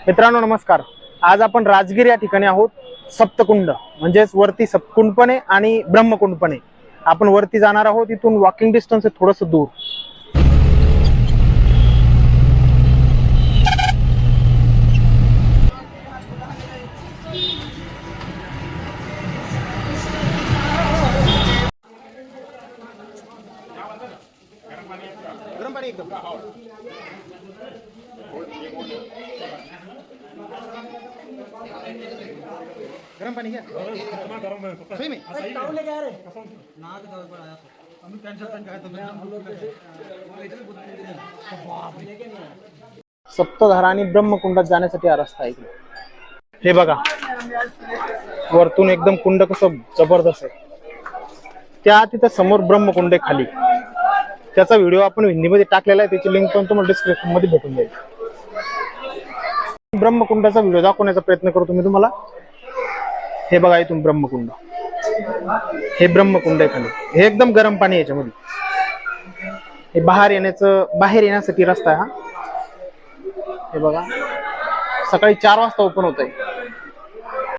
मित्रांनो नमस्कार. आज आपण राजगीर या ठिकाणी आहोत. सप्तकुंड म्हणजेच वरती सप्तकुंड पण आहे आणि ब्रह्मकुंड पण आहे. आपण वरती जाणार आहोत. इथून वॉकिंग डिस्टन्स आहे थोडंसं दूर. गरम पाणी एकदम गरम पाणी घ्या. सही में सप्तधारा आणि ब्रह्मकुंडात जाण्यासाठी हा रस्ता आहे. हे बघा वरतून एकदम कुंड कसं जबरदस्त आहे. त्या तिथं समोर ब्रह्मकुंड आहे खाली. त्याचा व्हिडिओ आपण हिंदीमध्ये टाकलेला आहे. त्याची लिंक पण तुम्हाला डिस्क्रिप्शन मध्ये भेटून जाईल. ब्रह्मकुंडाचा व्हिडिओ दाखवण्याचा प्रयत्न करतो मी तुम्हाला. हे बघा इथून ब्रह्मकुंड. हे ब्रह्मकुंड आहे खाली. हे एकदम गरम पाणी आहे याच्यामध्ये. हे बाहेर येण्यासाठी रस्ता आहे हा. हे बघा सकाळी 4 वाजता ओपन होत आहे.